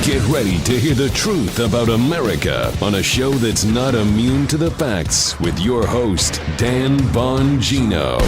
Get ready to hear the truth about America on a show that's not immune to the facts with your host, Dan Bongino.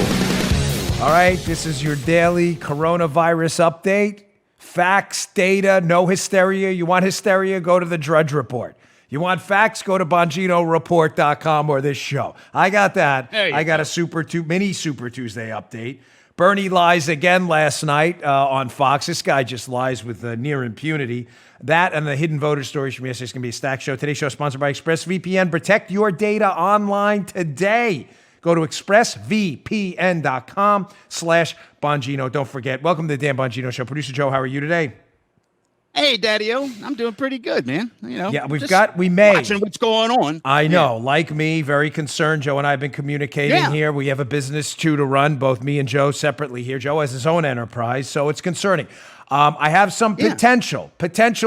All right, this is your daily coronavirus update. Facts, data, no hysteria. You want hysteria? Go to the Drudge Report. You want facts? Go to BonginoReport.com or this show. I got that. I got a mini Super Tuesday update. Bernie lies again last night on Fox. This guy just lies with near impunity. That and the hidden voter stories from yesterday is going to be a stacked show. Today's show is sponsored by ExpressVPN. Protect your data online today. Go to expressvpn.com/Bongino. Don't forget, welcome to the Dan Bongino Show. Producer Joe, how are you today? Hey, Daddy-O. I'm doing pretty good, man. You know, yeah, we may. Watching what's going on. I know. Yeah. Like me, very concerned. Joe and I have been communicating here. We have a business, too, to run, both me and Joe separately here. Joe has his own enterprise, so it's concerning. I have some potential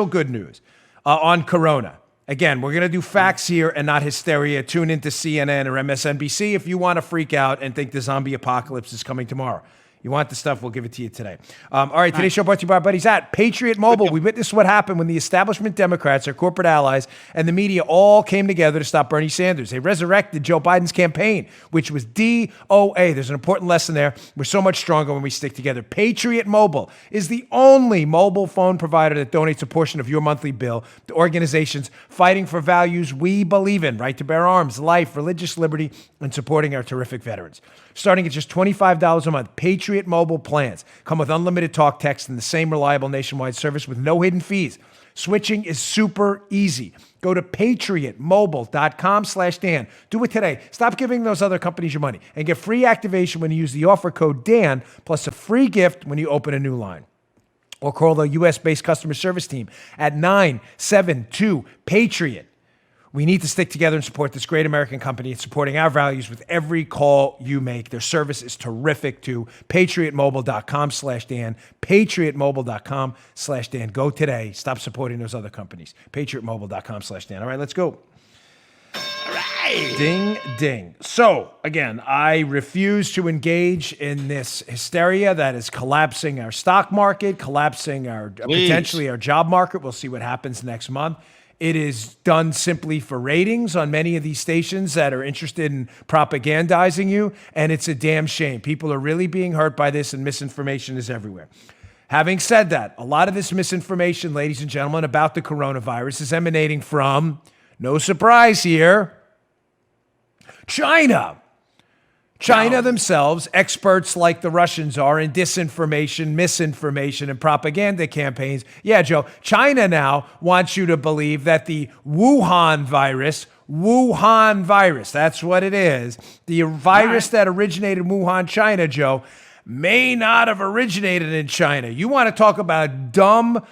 good news on Corona. Again, we're going to do facts here and not hysteria. Tune into CNN or MSNBC if you want to freak out and think the zombie apocalypse is coming tomorrow. You want the stuff, we'll give it to you today. All right, today's show brought to you by our buddies at Patriot Mobile. We witnessed what happened when the establishment Democrats, their corporate allies, and the media all came together to stop Bernie Sanders. They resurrected Joe Biden's campaign, which was DOA. There's an important lesson there. We're so much stronger when we stick together. Patriot Mobile is the only mobile phone provider that donates a portion of your monthly bill to organizations fighting for values we believe in: right to bear arms, life, religious liberty, and supporting our terrific veterans. Starting at just $25 a month, Patriot Mobile plans come with unlimited talk, text, and the same reliable nationwide service with no hidden fees. Switching is super easy. Go to patriotmobile.com/Dan. Do it today. Stop giving those other companies your money and get free activation when you use the offer code Dan, plus a free gift when you open a new line. Or call the U.S.-based customer service team at 972-PATRIOT. We need to stick together and support this great American company. It's supporting our values with every call you make. Their service is terrific too. PatriotMobile.com/Dan. PatriotMobile.com/Dan. Go today. Stop supporting those other companies. PatriotMobile.com/Dan. All right, let's go. All right. Ding, ding. So, again, I refuse to engage in this hysteria that is collapsing our stock market, collapsing our potentially our job market. We'll see what happens next month. It is done simply for ratings on many of these stations that are interested in propagandizing you, and it's a damn shame. People are really being hurt by this, and misinformation is everywhere. Having said that, a lot of this misinformation, ladies and gentlemen, about the coronavirus is emanating from, no surprise here, China. China themselves, experts like the Russians are in disinformation, misinformation, and propaganda campaigns. Yeah, Joe, China now wants you to believe that the Wuhan virus, that's what it is, the virus that originated in Wuhan, China, Joe, may not have originated in China. You want to talk about dumb,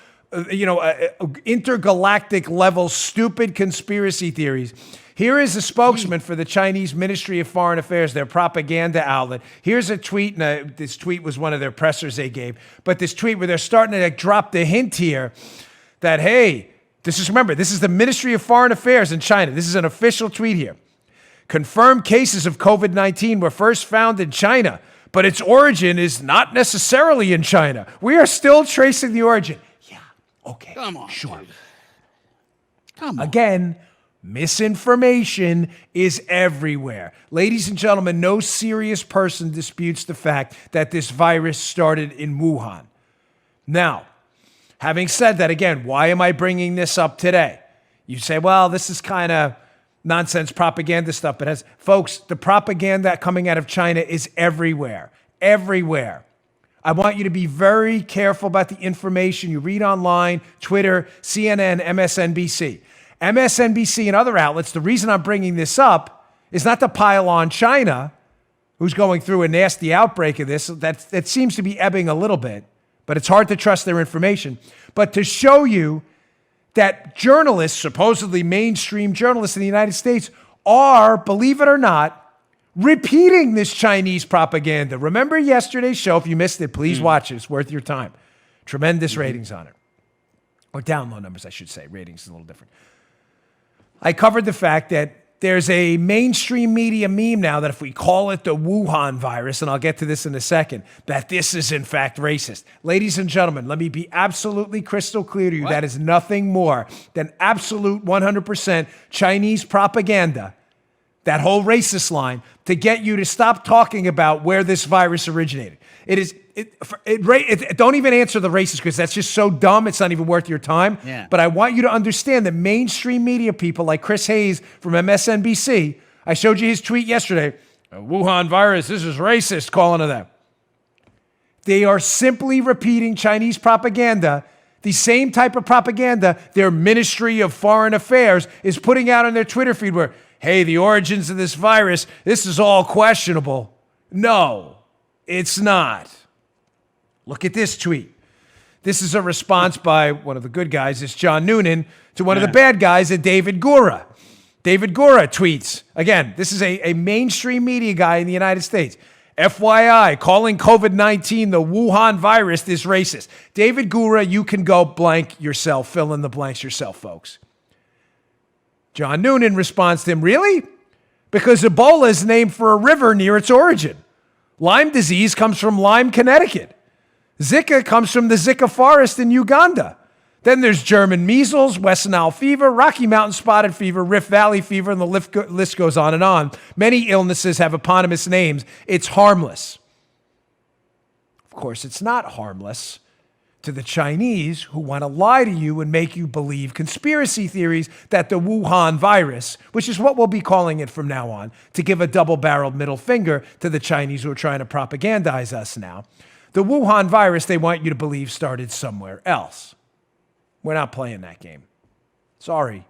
intergalactic level, stupid conspiracy theories. Here is a spokesman for the Chinese Ministry of Foreign Affairs, their propaganda outlet. Here's a tweet, and this tweet was one of their pressers they gave, but this tweet where they're starting to drop the hint here that, hey, this is the Ministry of Foreign Affairs in China. This is an official tweet here. Confirmed cases of COVID-19 were first found in China, but its origin is not necessarily in China. We are still tracing the origin. Yeah, okay, come on, sure. Dude. Come on. Again, misinformation is everywhere. Ladies and gentlemen, no serious person disputes the fact that this virus started in Wuhan. Now, having said that, again, why am I bringing this up today? You say, well, this is kind of nonsense propaganda stuff, but folks, the propaganda coming out of China is everywhere. Everywhere. I want you to be very careful about the information you read online, Twitter, CNN, MSNBC. MSNBC and other outlets, the reason I'm bringing this up is not to pile on China, who's going through a nasty outbreak of this. That seems to be ebbing a little bit, but it's hard to trust their information. But to show you that journalists, supposedly mainstream journalists in the United States, are, believe it or not, repeating this Chinese propaganda. Remember yesterday's show? If you missed it, please watch it. It's worth your time. Tremendous ratings on it. Or download numbers, I should say. Ratings is a little different. I covered the fact that There's a mainstream media meme now that if we call it the Wuhan virus, and I'll get to this in a second, that this is in fact racist. Ladies and gentlemen, let me be absolutely crystal clear to you. That is nothing more than absolute 100% Chinese propaganda, that whole racist line, to get you to stop talking about where this virus originated. Don't even answer the racist, because that's just so dumb. It's not even worth your time. Yeah. But I want you to understand that mainstream media people like Chris Hayes from MSNBC, I showed you his tweet yesterday, Wuhan virus, this is racist, calling to them. They are simply repeating Chinese propaganda, the same type of propaganda their Ministry of Foreign Affairs is putting out on their Twitter feed where, hey, the origins of this virus, this is all questionable. No, it's not. Look at this tweet. This is a response by one of the good guys, it's John Noonan, to one of the bad guys, David Gura. David Gura tweets, again, this is a mainstream media guy in the United States. FYI, calling COVID-19 the Wuhan virus is racist. David Gura, you can go blank yourself, fill in the blanks yourself, folks. John Noonan responds to him, really? Because Ebola is named for a river near its origin. Lyme disease comes from Lyme, Connecticut. Zika comes from the Zika forest in Uganda. Then there's German measles, West Nile fever, Rocky Mountain spotted fever, Rift Valley fever, and the list goes on and on. Many illnesses have eponymous names. It's harmless. Of course, it's not harmless to the Chinese who want to lie to you and make you believe conspiracy theories that the Wuhan virus, which is what we'll be calling it from now on, to give a double-barreled middle finger to the Chinese who are trying to propagandize us now. The Wuhan virus, they want you to believe, started somewhere else. We're not playing that game. Sorry.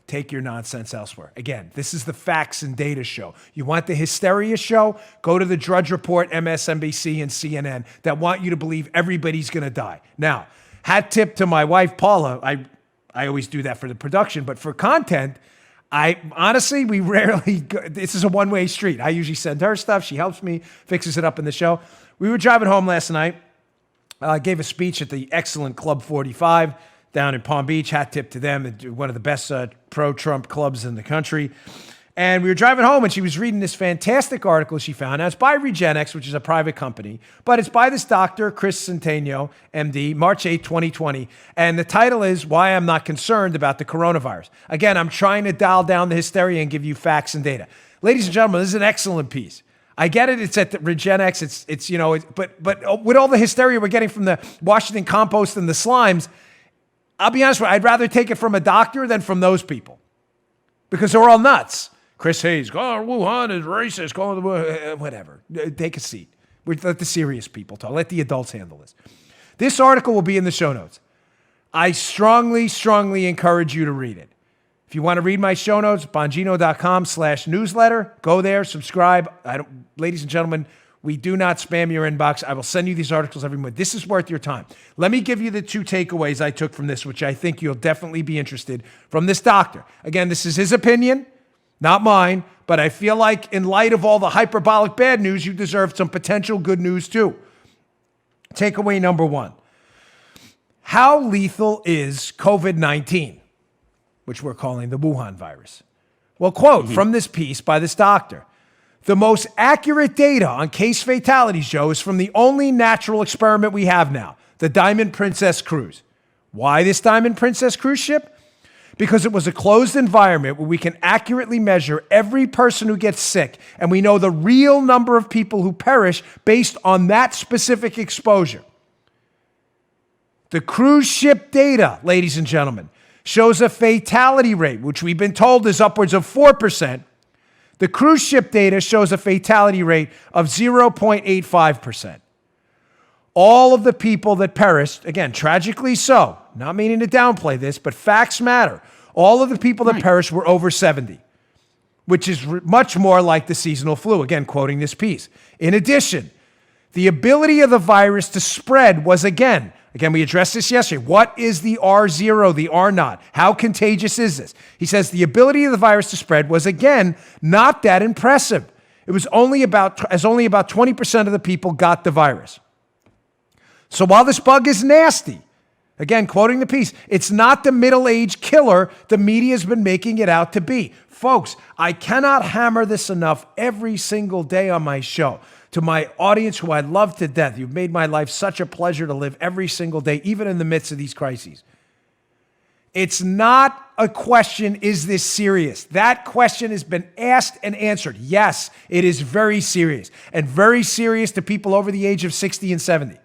Take your nonsense elsewhere. Again, this is the facts and data show. You want the hysteria show? Go to the Drudge Report, MSNBC, and CNN that want you to believe everybody's going to die. Now, hat tip to my wife, Paula. I always do that for the production, but for content, we rarely go, this is a one-way street. I usually send her stuff. She helps me, fixes it up in the show. We were driving home last night. I gave a speech at the excellent Club 45 down in Palm Beach. Hat tip to them, one of the best pro-Trump clubs in the country. And we were driving home, and she was reading this fantastic article she found. Now, it's by Regenex, which is a private company, but it's by this doctor, Chris Centeno, MD, March 8, 2020. And the title is Why I'm Not Concerned About the Coronavirus. Again, I'm trying to dial down the hysteria and give you facts and data. Ladies and gentlemen, this is an excellent piece. I get it. It's at the Regenex. But with all the hysteria we're getting from the Washington Compost and the slimes, I'll be honest with you, I'd rather take it from a doctor than from those people, because they're all nuts. Chris Hayes, Wuhan is racist. Whatever. Take a seat. Let the serious people talk. Let the adults handle this. This article will be in the show notes. I strongly, strongly encourage you to read it. If you want to read my show notes, bongino.com/newsletter. Go there, subscribe. Ladies and gentlemen, we do not spam your inbox. I will send you these articles every month. This is worth your time. Let me give you the two takeaways I took from this, which I think you'll definitely be interested from this doctor. Again, this is his opinion, not mine, but I feel like in light of all the hyperbolic bad news, you deserve some potential good news too. Takeaway number one. How lethal is COVID-19? Which we're calling the Wuhan virus. Well, quote from this piece by this doctor. The most accurate data on case fatalities, Joe, is from the only natural experiment we have now, the Diamond Princess cruise. Why this Diamond Princess cruise ship? Because it was a closed environment where we can accurately measure every person who gets sick, and we know the real number of people who perish based on that specific exposure. The cruise ship data, ladies and gentlemen, shows a fatality rate, which we've been told is upwards of 4%. The cruise ship data shows a fatality rate of 0.85%. All of the people that perished, again, tragically so, not meaning to downplay this, but facts matter. All of the people that perished were over 70, which is much more like the seasonal flu, again, quoting this piece. In addition, the ability of the virus to spread was, again, we addressed this yesterday. What is the R0, the R0? How contagious is this? He says the ability of the virus to spread was, again, not that impressive. It was only about 20% of the people got the virus. So while this bug is nasty, Again, quoting the piece, it's not the middle-aged killer the media has been making it out to be. Folks, I cannot hammer this enough every single day on my show. To my audience who I love to death, you've made my life such a pleasure to live every single day, even in the midst of these crises. It's not a question, is this serious? That question has been asked and answered. Yes, it is very serious, and very serious to people over the age of 60 and 70.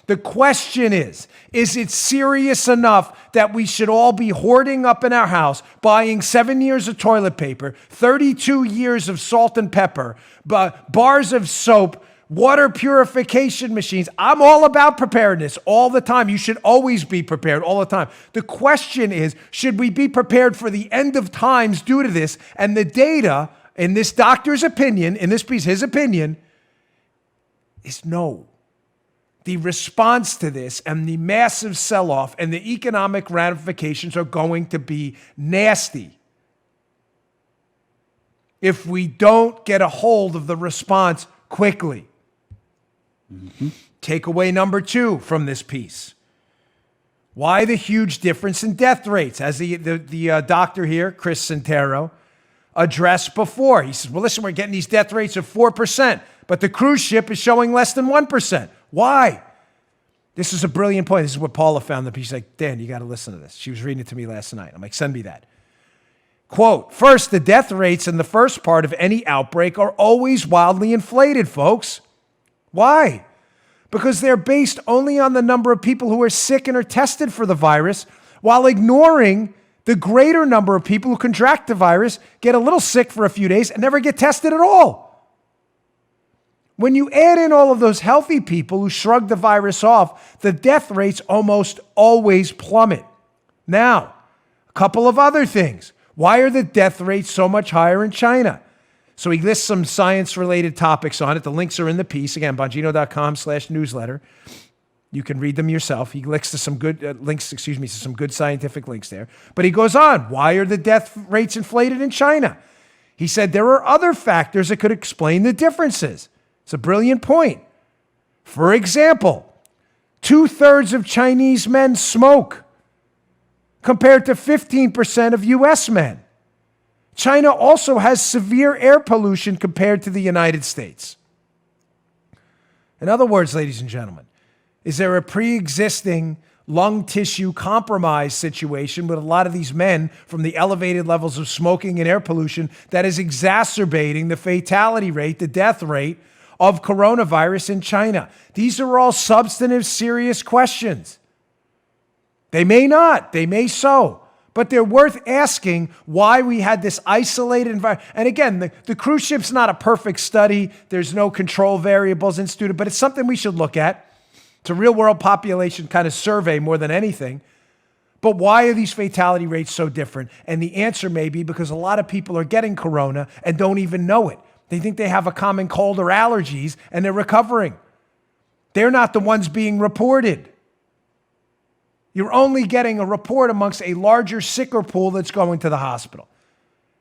The question is it serious enough that we should all be hoarding up in our house, buying 7 years of toilet paper, 32 years of salt and pepper, bars of soap, water purification machines? I'm all about preparedness all the time. You should always be prepared all the time. The question is, should we be prepared for the end of times due to this? And the data, in this doctor's opinion, in this piece, his opinion, is no. The response to this and the massive sell-off and the economic ramifications are going to be nasty if we don't get a hold of the response quickly. Takeaway number 2 from this piece. Why the huge difference in death rates? As the doctor here, Chris Santero, addressed before. He says, well, listen, we're getting these death rates of 4%, but the cruise ship is showing less than 1%. Why? This is a brilliant point. This is what Paula found. She's like, Dan, you got to listen to this. She was reading it to me last night. I'm like, send me that. Quote, first, the death rates in the first part of any outbreak are always wildly inflated, folks. Why? Because they're based only on the number of people who are sick and are tested for the virus, while ignoring the greater number of people who contract the virus, get a little sick for a few days, and never get tested at all. When you add in all of those healthy people who shrug the virus off, the death rates almost always plummet. Now, a couple of other things. Why are the death rates so much higher in China? So he lists some science-related topics on it. The links are in the piece. Again, bongino.com/newsletter. You can read them yourself. He links to some good to some good scientific links there. But he goes on. Why are the death rates inflated in China? He said there are other factors that could explain the differences. It's a brilliant point. For example, 2/3 of Chinese men smoke, compared to 15% of U.S. men. China also has severe air pollution compared to the United States. In other words, ladies and gentlemen, is there a pre-existing lung tissue compromise situation with a lot of these men from the elevated levels of smoking and air pollution that is exacerbating the fatality rate, the death rate of coronavirus in China? These are all substantive, serious questions. They may not, they may so, but they're worth asking why we had this isolated environment. And again, the cruise ship's not a perfect study. There's no control variables instituted, but it's something we should look at. It's a real world population kind of survey more than anything. But why are these fatality rates so different? And the answer may be because a lot of people are getting corona and don't even know it. They think they have a common cold or allergies and they're recovering. They're not the ones being reported. You're only getting a report amongst a larger, sicker pool that's going to the hospital.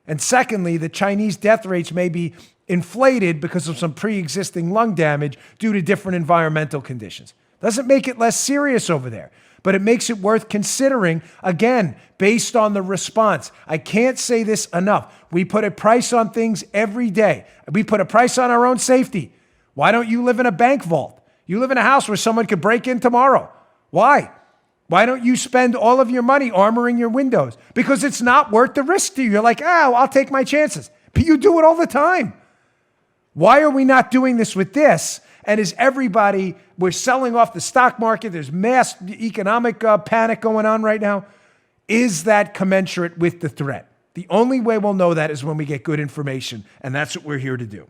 And secondly, the Chinese death rates may be inflated because of some pre-existing lung damage due to different environmental conditions. Doesn't make it less serious over there, but it makes it worth considering, again, based on the response. I can't say this enough. We put a price on things every day. We put a price on our own safety. Why don't you live in a bank vault? You live in a house where someone could break in tomorrow. Why? Why don't you spend all of your money armoring your windows? Because it's not worth the risk to you. You're like, I'll take my chances. But you do it all the time. Why are we not doing this with this? And is everybody, we're selling off the stock market. There's mass economic panic going on right now. Is that commensurate with the threat? The only way we'll know that is when we get good information. And that's what we're here to do.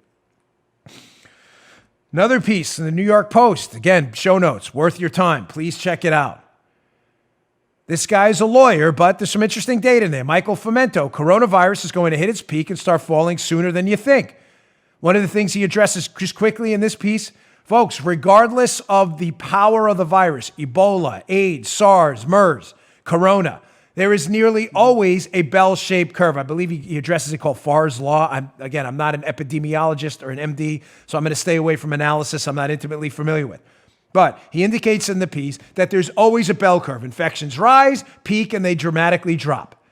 Another piece in the New York Post. Again, show notes, worth your time. Please check it out. This guy's a lawyer, but there's some interesting data in there. Michael Fomento, coronavirus is going to hit its peak and start falling sooner than you think. One of the things he addresses just quickly in this piece, folks, regardless of the power of the virus, Ebola, AIDS, SARS, MERS, corona, there is nearly always a bell-shaped curve. I believe he addresses it called Farr's Law. I'm not an epidemiologist or an MD, so I'm going to stay away from analysis I'm not intimately familiar with. But he indicates in the piece that there's always a bell curve. Infections rise, peak, and they dramatically drop.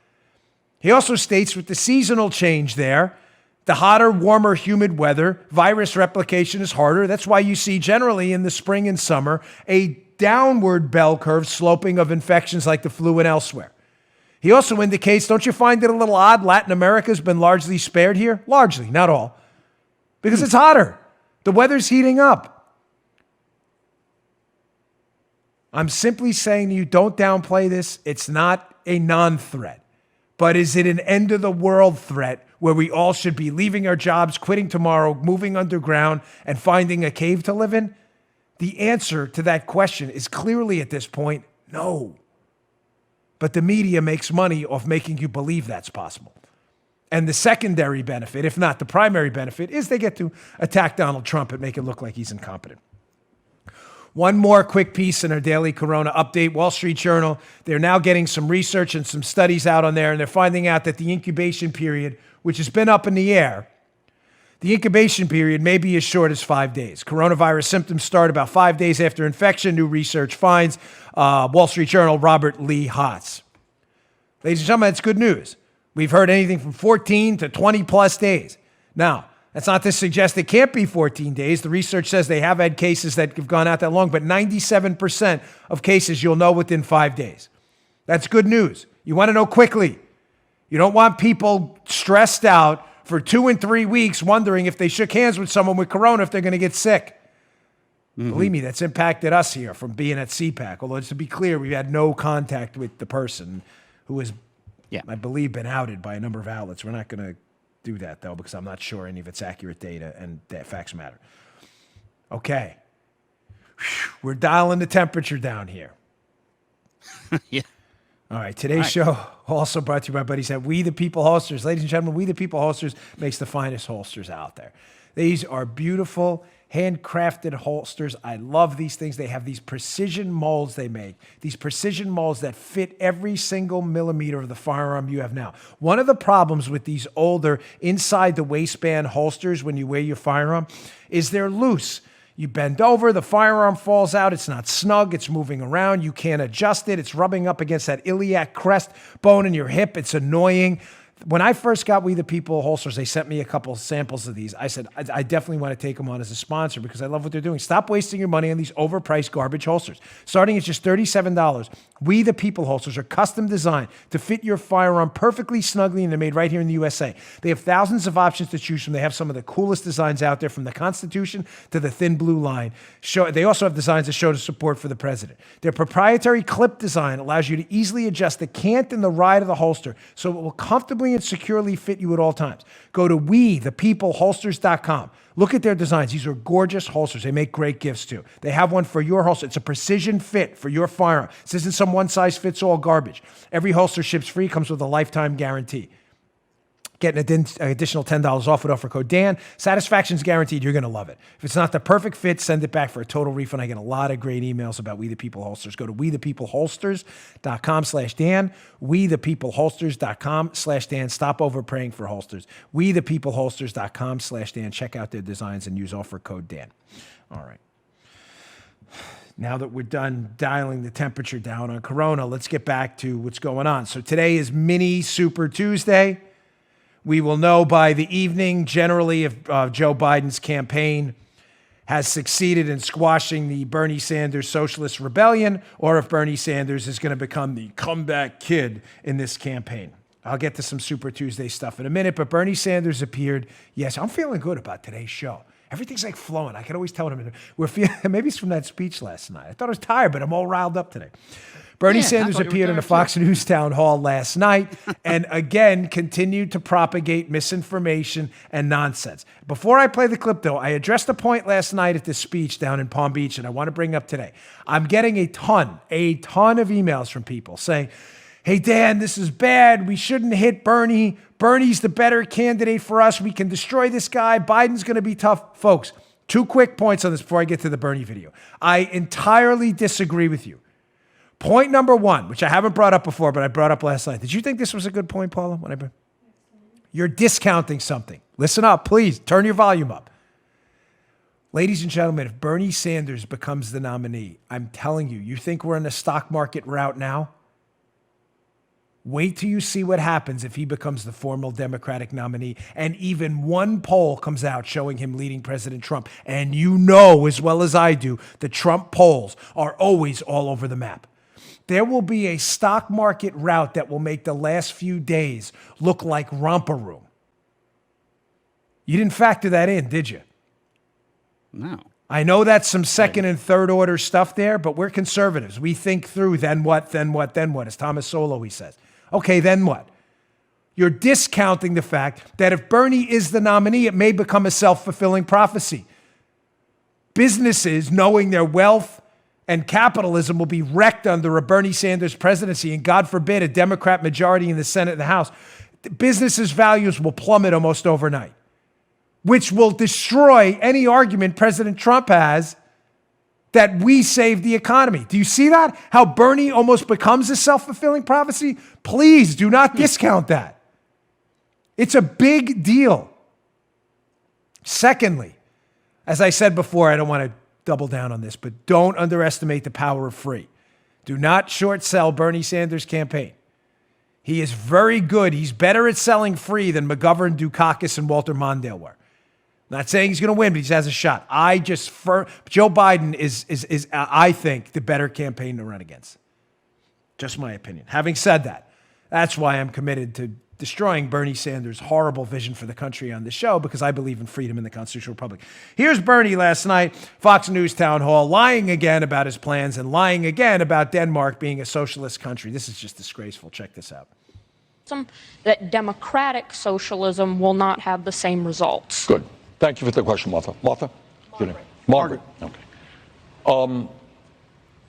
He also states with the seasonal change there, the hotter, warmer, humid weather, virus replication is harder. That's why you see generally in the spring and summer a downward bell curve sloping of infections like the flu and elsewhere. He also indicates, don't you find it a little odd Latin America has been largely spared here? Largely, not all. Because it's hotter. The weather's heating up. I'm simply saying to you, don't downplay this. It's not a non-threat. But is it an end-of-the-world threat where we all should be leaving our jobs, quitting tomorrow, moving underground, and finding a cave to live in? The answer to that question is clearly at this point, no. But the media makes money off making you believe that's possible. And the secondary benefit, if not the primary benefit, is they get to attack Donald Trump and make it look like he's incompetent. One more quick piece in our daily Corona update. Wall Street Journal, they're now getting some research and some studies out on there, and they're finding out that the incubation period, which has been up in the air, the incubation period may be as short as 5 days. Coronavirus symptoms start about 5 days after infection, new research finds. Wall Street Journal, Robert Lee Hotz. Ladies and gentlemen, that's good news. We've heard anything from 14 to 20 plus days. Now, that's not to suggest it can't be 14 days. The research says they have had cases that have gone out that long, but 97% of cases you'll know within 5 days. That's good news. You want to know quickly. You don't want people stressed out for 2 and 3 weeks wondering if they shook hands with someone with corona, if they're going to get sick. Mm-hmm. Believe me, that's impacted us here from being at CPAC. Although, just to be clear, we've had no contact with the person who has, I believe, been outed by a number of outlets. We're not going to do that, though, because I'm not sure any of it's accurate data, and that facts matter. Okay. We're dialing the temperature down here. Yeah. All right. Today's show also brought to you by my buddies at We the People Holsters. Ladies and gentlemen, We the People Holsters makes the finest holsters out there. These are beautiful, handcrafted holsters. I love these things. They have these precision molds they make, these precision molds that fit every single millimeter of the firearm you have now. One of the problems with these older inside the waistband holsters when you wear your firearm is they're loose. You bend over, the firearm falls out. It's not snug. It's moving around. You can't adjust it. It's rubbing up against that iliac crest bone in your hip. It's annoying. When I first got We the People holsters, they sent me a couple samples of these. I said, I definitely want to take them on as a sponsor because I love what they're doing. Stop wasting your money on these overpriced garbage holsters. Starting at just $37, We the People holsters are custom designed to fit your firearm perfectly snugly, and they're made right here in the USA. They have thousands of options to choose from. They have some of the coolest designs out there, from the Constitution to the thin blue line. They also have designs that show the support for the president. Their proprietary clip design allows you to easily adjust the cant and the ride of the holster so it will comfortably and securely fit you at all times. Go to WeThePeopleHolsters.com. Look at their designs. These are gorgeous holsters. They make great gifts too. They have one for your holster. It's a precision fit for your firearm. This isn't some one-size-fits-all garbage. Every holster ships free, comes with a lifetime guarantee. Get an additional $10 off with offer code Dan. Satisfaction's guaranteed. You're going to love it. If it's not the perfect fit, send it back for a total refund. I get a lot of great emails about We the People holsters. Go to WeThePeopleHolsters.com/Dan. WeThePeopleHolsters.com/Dan. Stop overpraying for holsters. WeThePeopleHolsters.com/Dan. Check out their designs and use offer code Dan. All right. Now that we're done dialing the temperature down on Corona, let's get back to what's going on. So today is Mini Super Tuesday. We will know by the evening, generally, if Joe Biden's campaign has succeeded in squashing the Bernie Sanders socialist rebellion, or if Bernie Sanders is going to become the comeback kid in this campaign. I'll get to some Super Tuesday stuff in a minute, but Bernie Sanders appeared. Yes, I'm feeling good about today's show. Everything's like flowing. I can always tell him we're feeling. Maybe it's from that speech last night. I thought I was tired, but I'm all riled up today. Bernie Sanders appeared in a Fox News town hall last night and again continued to propagate misinformation and nonsense. Before I play the clip, though, I addressed a point last night at this speech down in Palm Beach, and I want to bring up today. I'm getting a ton of emails from people saying, hey, Dan, this is bad. We shouldn't hit Bernie. Bernie's the better candidate for us. We can destroy this guy. Biden's going to be tough. Folks, 2 quick points on this before I get to the Bernie video. I entirely disagree with you. Point number 1, which I haven't brought up before, but I brought up last night. Did you think this was a good point, Paula? You're discounting something. Listen up, please. Turn your volume up. Ladies and gentlemen, if Bernie Sanders becomes the nominee, I'm telling you, you think we're in a stock market rout now? Wait till you see what happens if he becomes the formal Democratic nominee and even one poll comes out showing him leading President Trump. And you know as well as I do, the Trump polls are always all over the map. There will be a stock market rout that will make the last few days look like romper room. You didn't factor that in, did you? No. I know that's some second and third order stuff there, but we're conservatives. We think through then what, then what, then what, as Thomas Sowell always says. Okay, then what? You're discounting the fact that if Bernie is the nominee, it may become a self-fulfilling prophecy. Businesses, knowing their wealth and capitalism will be wrecked under a Bernie Sanders presidency, and God forbid a Democrat majority in the Senate and the House, businesses' values will plummet almost overnight, which will destroy any argument President Trump has that we saved the economy. Do you see that? How Bernie almost becomes a self-fulfilling prophecy? Please do not discount that. It's a big deal. Secondly, as I said before, I don't want to double down on this, but don't underestimate the power of free. Do not short sell Bernie Sanders' campaign. He is very good. He's better at selling free than McGovern, Dukakis, and Walter Mondale were. Not saying he's going to win, but he has a shot. Joe Biden is I think, the better campaign to run against. Just my opinion. Having said that, that's why I'm committed to destroying Bernie Sanders' horrible vision for the country on this show, because I believe in freedom in the constitutional republic. Here's Bernie last night, Fox News town hall, lying again about his plans and lying again about Denmark being a socialist country. This is just disgraceful. Check this out. That democratic socialism will not have the same results. Good. Thank you for the question, Martha. Martha? Margaret. Okay.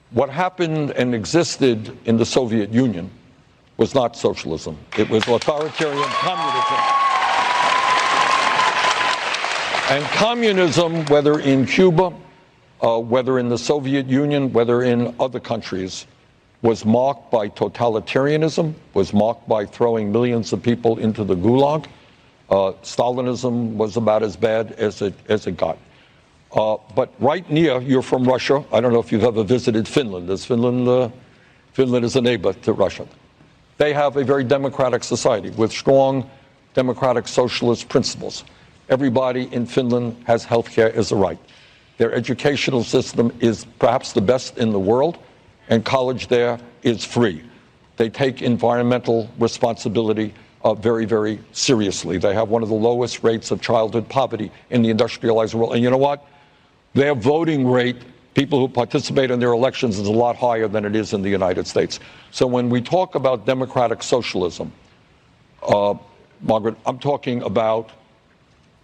What happened and existed in the Soviet Union was not socialism. It was authoritarian communism. And communism, whether in Cuba, whether in the Soviet Union, whether in other countries, was marked by totalitarianism, was marked by throwing millions of people into the gulag. Stalinism was about as bad as it got. But right near, you're from Russia. I don't know if you've ever visited Finland. Finland is a neighbor to Russia. They have a very democratic society with strong democratic socialist principles. Everybody in Finland has health care as a right. Their educational system is perhaps the best in the world, and college there is free. They take environmental responsibility very, very seriously. They have one of the lowest rates of childhood poverty in the industrialized world. And you know what? Their voting rate, people who participate in their elections, is a lot higher than it is in the United States. So when we talk about democratic socialism, Margaret, I'm talking about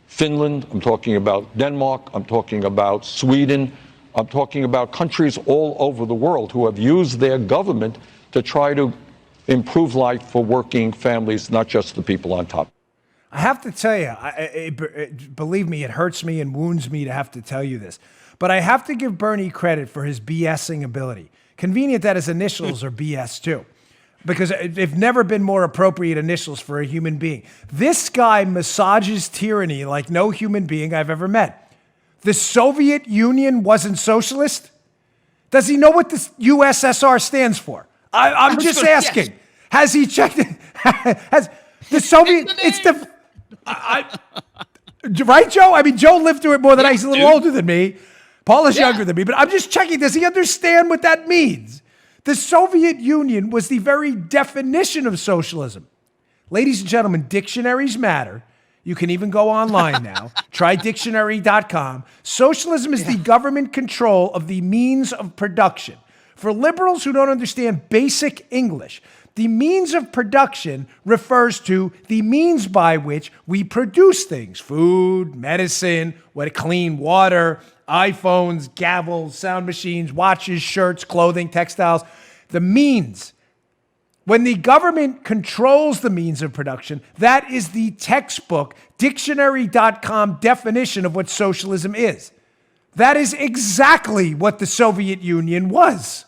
Finland, I'm talking about Denmark, I'm talking about Sweden, I'm talking about countries all over the world who have used their government to try to improve life for working families, not just the people on top. I have to tell you, believe me, it hurts me and wounds me to have to tell you this, but I have to give Bernie credit for his BSing ability. Convenient that his initials are BS too, because they've never been more appropriate initials for a human being. This guy massages tyranny like no human being I've ever met. The Soviet Union wasn't socialist? Does he know what the USSR stands for? I'm just asking. Yes. Has he checked it? Has the Soviet? It's the right, Joe. I mean, Joe lived through it more than I. He's a little older than me. Paul is younger than me, but I'm just checking. Does he understand what that means? The Soviet Union was the very definition of socialism. Ladies and gentlemen, dictionaries matter. You can even go online now. Try dictionary.com. Socialism is the government control of the means of production. For liberals who don't understand basic English, the means of production refers to the means by which we produce things: food, medicine, clean water, iPhones, gavels, sound machines, watches, shirts, clothing, textiles. The means. When the government controls the means of production, that is the textbook dictionary.com definition of what socialism is. That is exactly what the Soviet Union was.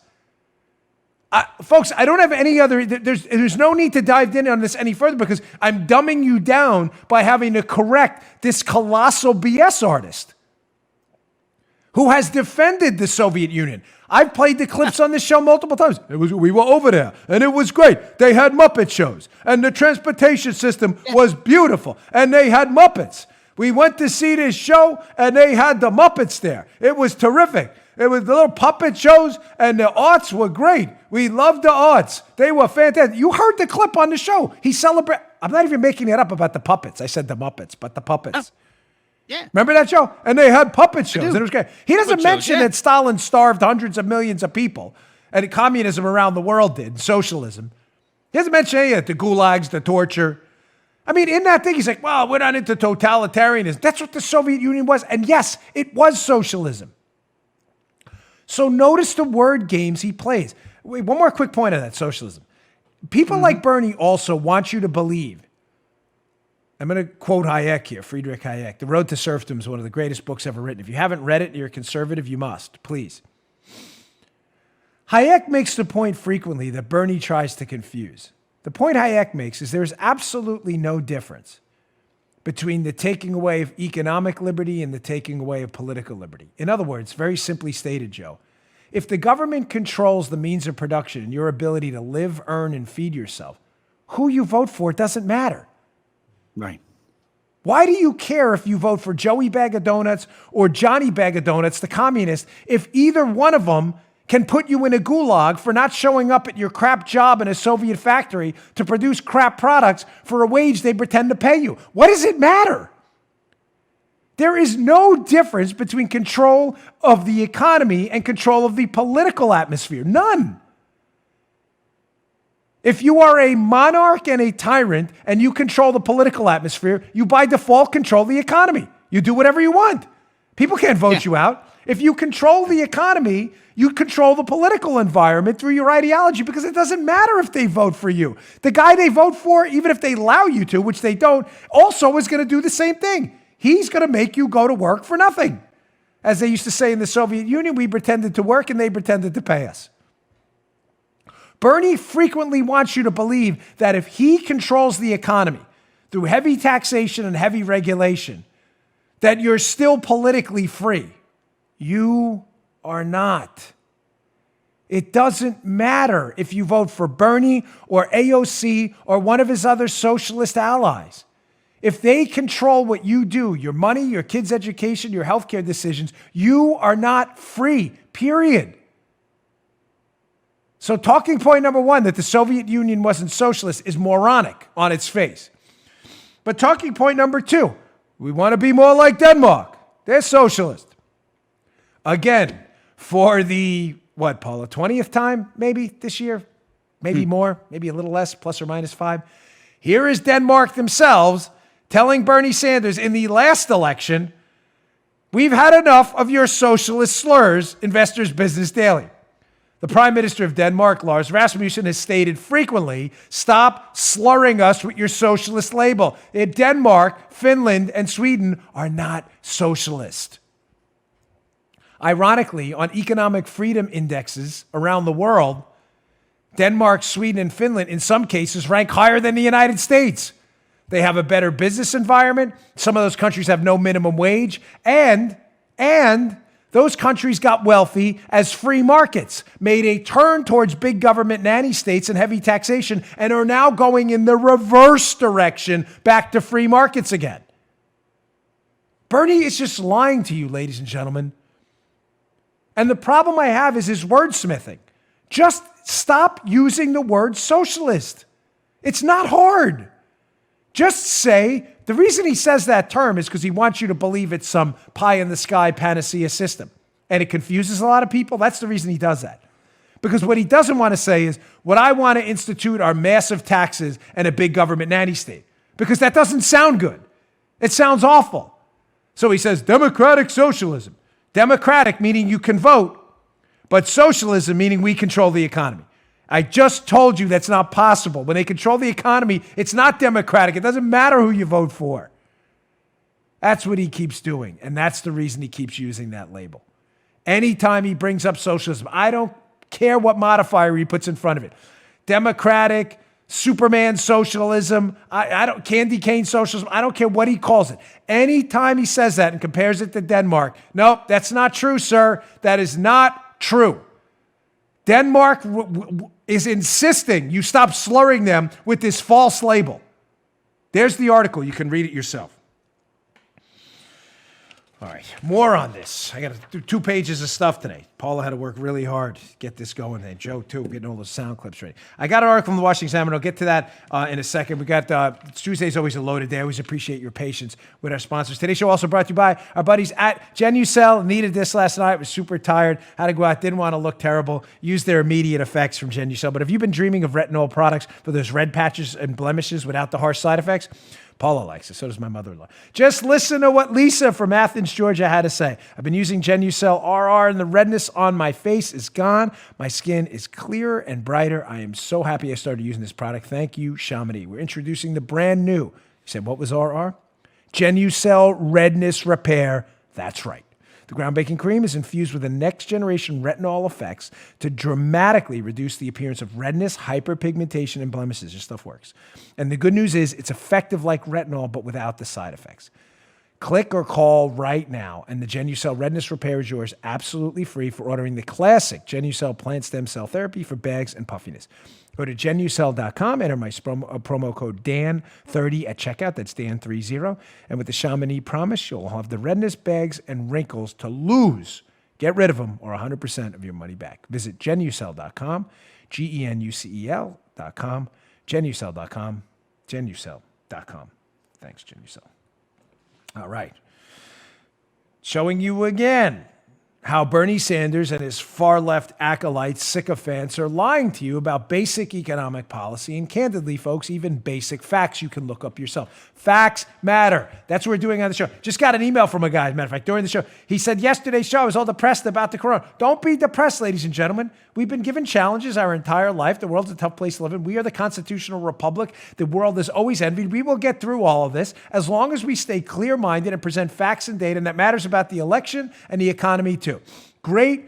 Folks, I don't have any other, there's no need to dive in on this any further because I'm dumbing you down by having to correct this colossal BS artist. who has defended the Soviet Union. I've played the clips on this show multiple times. We were over there, and it was great. They had Muppet shows, and the transportation system was beautiful, and they had Muppets. We went to see this show, and they had the Muppets there. It was terrific. It was the little puppet shows, and the arts were great. We loved the arts. They were fantastic. You heard the clip on the show. He celebrated. I'm not even making it up about the puppets. I said the Muppets, but the puppets. Yeah. Remember that show? And they had puppet shows. And it was great. He doesn't Puppet mention shows, yeah. that Stalin starved hundreds of millions of people, and communism around the world did, socialism. He doesn't mention any of it, the gulags, the torture. I mean, in that thing, he's like, well, we're not into totalitarianism. That's what the Soviet Union was. And yes, it was socialism. So notice the word games he plays. Wait, one more quick point on that socialism. People like Bernie also want you to believe. I'm going to quote Hayek here, Friedrich Hayek. The Road to Serfdom is one of the greatest books ever written. If you haven't read it and you're a conservative, you must, please. Hayek makes the point frequently that Bernie tries to confuse. The point Hayek makes is there's absolutely no difference between the taking away of economic liberty and the taking away of political liberty. In other words, very simply stated, Joe, if the government controls the means of production and your ability to live, earn, and feed yourself, who you vote for doesn't matter. Right. Why do you care if you vote for Joey Bag of Donuts or Johnny Bag of Donuts, the communist, if either one of them can put you in a gulag for not showing up at your crap job in a Soviet factory to produce crap products for a wage they pretend to pay you? What does it matter? There is no difference between control of the economy and control of the political atmosphere. None. If you are a monarch and a tyrant and you control the political atmosphere, you by default control the economy. You do whatever you want. People can't vote you out. If you control the economy, you control the political environment through your ideology because it doesn't matter if they vote for you. The guy they vote for, even if they allow you to, which they don't, also is going to do the same thing. He's going to make you go to work for nothing. As they used to say in the Soviet Union, we pretended to work and they pretended to pay us. Bernie frequently wants you to believe that if he controls the economy through heavy taxation and heavy regulation, that you're still politically free. You are not. It doesn't matter if you vote for Bernie or AOC or one of his other socialist allies. If they control what you do, your money, your kids' education, your healthcare decisions, you are not free, period. So talking point number one, that the Soviet Union wasn't socialist, is moronic on its face. But talking point number two, we want to be more like Denmark. They're socialist. Again, for the, what, Paula, 20th time maybe this year? Maybe more, maybe a little less, plus or minus 5. Here is Denmark themselves telling Bernie Sanders in the last election, we've had enough of your socialist slurs, Investors Business Daily. The Prime Minister of Denmark, Lars Rasmussen, has stated frequently, stop slurring us with your socialist label. Denmark, Finland, and Sweden are not socialist. Ironically, on economic freedom indexes around the world, Denmark, Sweden, and Finland, in some cases, rank higher than the United States. They have a better business environment. Some of those countries have no minimum wage. And those countries got wealthy as free markets, made a turn towards big government nanny states and heavy taxation, and are now going in the reverse direction back to free markets again. Bernie is just lying to you, ladies and gentlemen. And the problem I have is his wordsmithing. Just stop using the word socialist. It's not hard. Just say, the reason he says that term is because he wants you to believe it's some pie-in-the-sky panacea system. And it confuses a lot of people. That's the reason he does that. Because what he doesn't want to say is, what I want to institute are massive taxes and a big government nanny state. Because that doesn't sound good. It sounds awful. So he says, democratic socialism. Democratic meaning you can vote, but socialism meaning we control the economy. I just told you that's not possible. When they control the economy, it's not democratic. It doesn't matter who you vote for. That's what he keeps doing, and that's the reason he keeps using that label. Anytime he brings up socialism, I don't care what modifier he puts in front of it. Democratic, Superman socialism, I don't, candy cane socialism, I don't care what he calls it. Anytime he says that and compares it to Denmark, nope, that's not true, sir. That is not true. Denmark is insisting you stop slurring them with this false label. There's the article. You can read it yourself. All right, more on this. I got to do 2 pages of stuff today. Paula had to work really hard to get this going, and Joe, too, getting all those sound clips ready. I got an article from the Washington Examiner. I'll get to that in a second. We got Tuesday's always a loaded day. I always appreciate your patience with our sponsors. Today's show also brought to you by our buddies at Genucell. Needed this last night. Was super tired. Had to go out. Didn't want to look terrible. Used their immediate effects from Genucell. But have you been dreaming of retinol products for those red patches and blemishes without the harsh side effects? Paula likes it. So does my mother-in-law. Just listen to what Lisa from Athens, Georgia had to say. I've been using Genucell RR and the redness on my face is gone. My skin is clearer and brighter. I am so happy I started using this product. Thank you, Chamonix. We're introducing the brand new. You said, what was RR? Genucell Redness Repair. That's right. The groundbreaking cream is infused with the next-generation retinol effects to dramatically reduce the appearance of redness, hyperpigmentation, and blemishes. This stuff works. And the good news is it's effective like retinol, but without the side effects. Click or call right now, and the Genucell Redness Repair is yours absolutely free for ordering the classic Genucell Plant Stem Cell Therapy for bags and puffiness. Go to genucell.com, enter my promo code DAN30 at checkout. That's DAN30. And with the Chamonix promise, you'll have the redness, bags, and wrinkles to lose. Get rid of them or 100% of your money back. Visit genucell.com, genucel.com, genucell.com, genucell.com. Thanks, Genucell. All right. Showing you again how Bernie Sanders and his far-left acolytes, sycophants, are lying to you about basic economic policy and, candidly, folks, even basic facts you can look up yourself. Facts matter. That's what we're doing on the show. Just got an email from a guy, as a matter of fact, during the show. He said, yesterday's show, I was all depressed about the corona. Don't be depressed, ladies and gentlemen. We've been given challenges our entire life. The world's a tough place to live in. We are the constitutional republic the world has always envied. We will get through all of this as long as we stay clear-minded and present facts and data, and that matters about the election and the economy, too. Great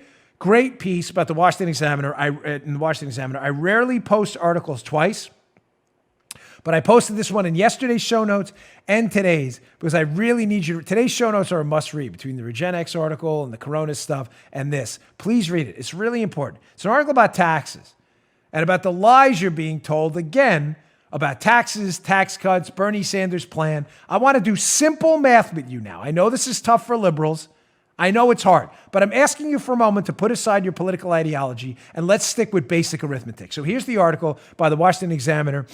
piece about the Washington Examiner. In the Washington Examiner, I rarely post articles twice, but I posted this one in yesterday's show notes and today's because I really need you. Today's show notes are a must-read between the Regenex article and the Corona stuff and this. Please read it. It's really important. It's an article about taxes and about the lies you're being told again about taxes, tax cuts, Bernie Sanders' plan. I want to do simple math with you now. I know this is tough for liberals. I know it's hard, but I'm asking you for a moment to put aside your political ideology and let's stick with basic arithmetic. So here's the article by the Washington Examiner.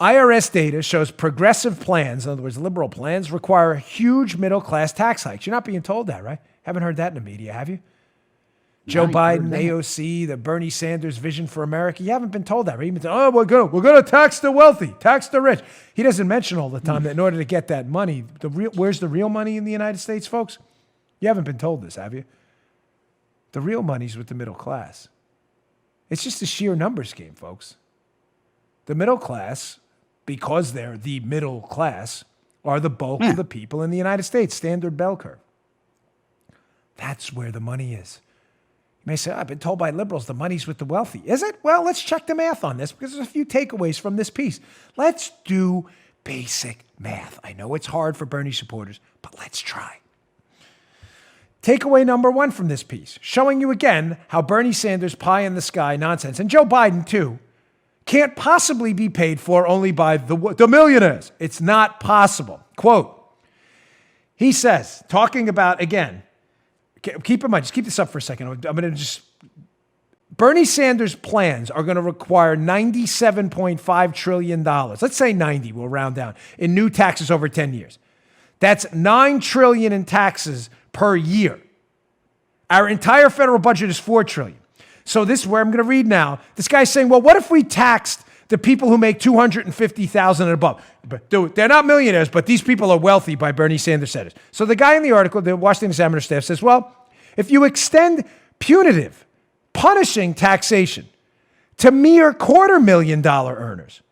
IRS data shows progressive plans, in other words, liberal plans, require huge middle-class tax hikes. You're not being told that, right? Haven't heard that in the media, have you? Joe Biden, AOC, the Bernie Sanders vision for America. You haven't been told that, right? You've been told, we're going to tax the wealthy, tax the rich. He doesn't mention all the time that in order to get that money, where's the real money in the United States, folks? You haven't been told this, have you? The real money's with the middle class. It's just a sheer numbers game, folks. The middle class, because they're the middle class, are the bulk of the people in the United States, standard bell curve. That's where the money is. You may say, I've been told by liberals the money's with the wealthy. Is it? Well, let's check the math on this because there's a few takeaways from this piece. Let's do basic math. I know it's hard for Bernie supporters, but let's try. Takeaway number one from this piece, showing you again how Bernie Sanders' pie-in-the-sky nonsense, and Joe Biden too, can't possibly be paid for only by the millionaires. It's not possible. Quote, he says, talking about, again, keep in mind, just keep this up for a second. Bernie Sanders' plans are going to require $97.5 trillion. Let's say 90, we'll round down, in new taxes over 10 years. That's $9 trillion in taxes per year. Our entire federal budget is $4 trillion. So this is where I'm going to read now. This guy's saying, well, what if we taxed the people who make $250,000 and above? But they're not millionaires, but these people are wealthy by Bernie Sanders standards. So the guy in the article, the Washington Examiner staff says, well, if you extend punitive, punishing taxation to mere $250,000 earners,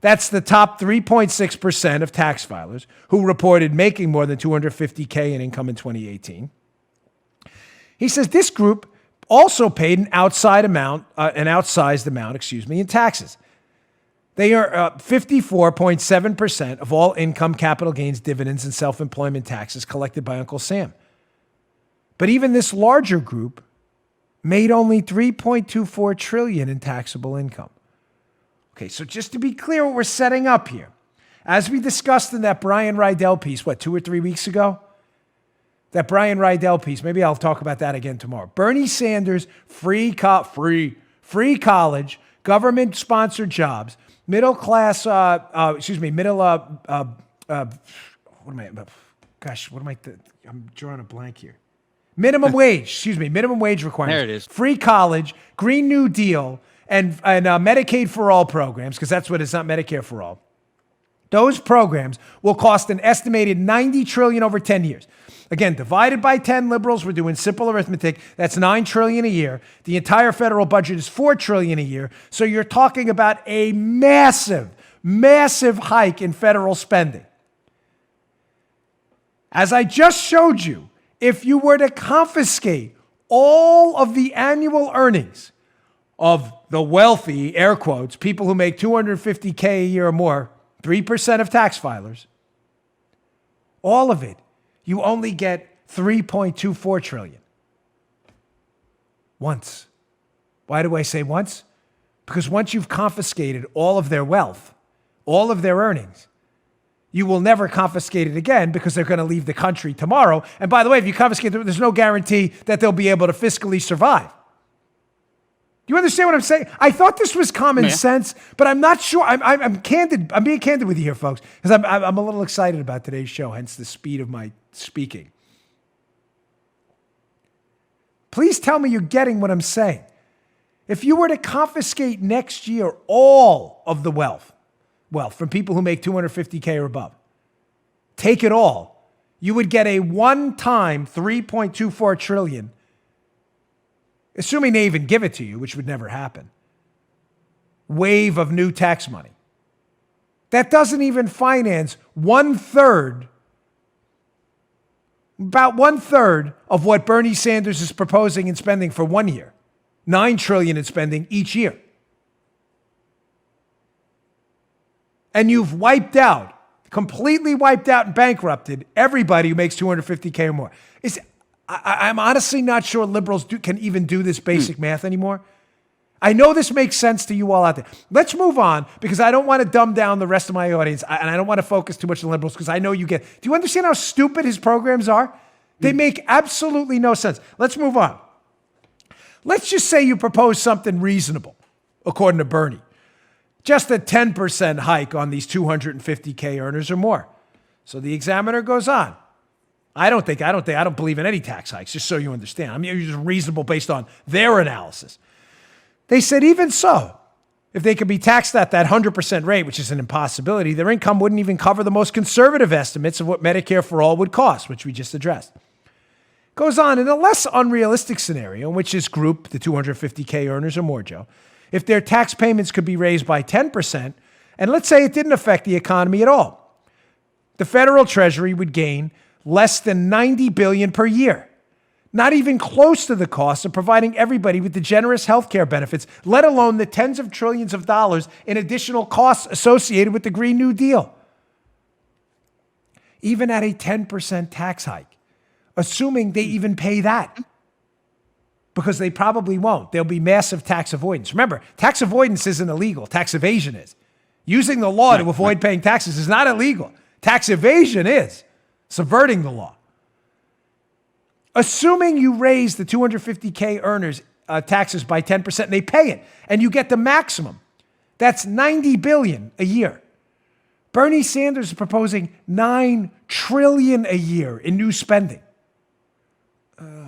that's the top 3.6% of tax filers who reported making more than $250K in income in 2018. He says this group also paid an outsized amount, in taxes. They are 54.7% of all income, capital gains, dividends, and self-employment taxes collected by Uncle Sam. But even this larger group made only $3.24 trillion in taxable income. Okay, so just to be clear what we're setting up here, as we discussed in that Brian Rydell piece, 2 or 3 weeks ago? That Brian Rydell piece, maybe I'll talk about that again tomorrow. Bernie Sanders, free college, government-sponsored jobs, middle class, what am I, I'm drawing a blank here. Minimum wage requirements. There it is. Free college, Green New Deal, and Medicaid for all programs, because that's what it's not Medicare for all. Those programs will cost an estimated $90 trillion over 10 years. Again, divided by 10 liberals, we're doing simple arithmetic. That's $9 trillion a year. The entire federal budget is $4 trillion a year. So you're talking about a massive, massive hike in federal spending. As I just showed you, if you were to confiscate all of the annual earnings of the wealthy, air quotes, people who make $250K a year or more, 3% of tax filers, all of it, you only get $3.24 trillion. Once. Why do I say once? Because once you've confiscated all of their wealth, all of their earnings, you will never confiscate it again because they're going to leave the country tomorrow. And by the way, if you confiscate it, there's no guarantee that they'll be able to fiscally survive. Do you understand what I'm saying? I thought this was common sense, but I'm not sure. I'm candid. I'm being candid with you here, folks, because I'm a little excited about today's show, hence the speed of my speaking. Please tell me you're getting what I'm saying. If you were to confiscate next year all of the wealth from people who make $250K or above, take it all, you would get a one-time $3.24 trillion, assuming they even give it to you, which would never happen, wave of new tax money. That doesn't even finance about one third of what Bernie Sanders is proposing in spending for 1 year. $9 trillion in spending each year. And you've completely wiped out and bankrupted everybody who makes $250K or more. I'm honestly not sure liberals can even do this basic math anymore. I know this makes sense to you all out there. Let's move on because I don't want to dumb down the rest of my audience and I don't want to focus too much on liberals because I know you get. Do you understand how stupid his programs are? They make absolutely no sense. Let's move on. Let's just say you propose something reasonable, according to Bernie. Just a 10% hike on these 250K earners or more. So the examiner goes on. I don't believe in any tax hikes, just so you understand. I mean, it's just reasonable based on their analysis. They said even so, if they could be taxed at that 100% rate, which is an impossibility, their income wouldn't even cover the most conservative estimates of what Medicare for all would cost, which we just addressed. Goes on, in a less unrealistic scenario, in which this group, the 250K earners or more, Joe, if their tax payments could be raised by 10%, and let's say it didn't affect the economy at all, the federal treasury would gain less than $90 billion per year. Not even close to the cost of providing everybody with the generous healthcare benefits, let alone the tens of trillions of dollars in additional costs associated with the Green New Deal. Even at a 10% tax hike, assuming they even pay that, because they probably won't. There'll be massive tax avoidance. Remember, tax avoidance isn't illegal. Tax evasion is. Using the law to avoid paying taxes is not illegal. Tax evasion is. Subverting the law. Assuming you raise the 250K earners taxes by 10% and they pay it, and you get the maximum, that's $90 billion a year. Bernie Sanders is proposing $9 trillion a year in new spending.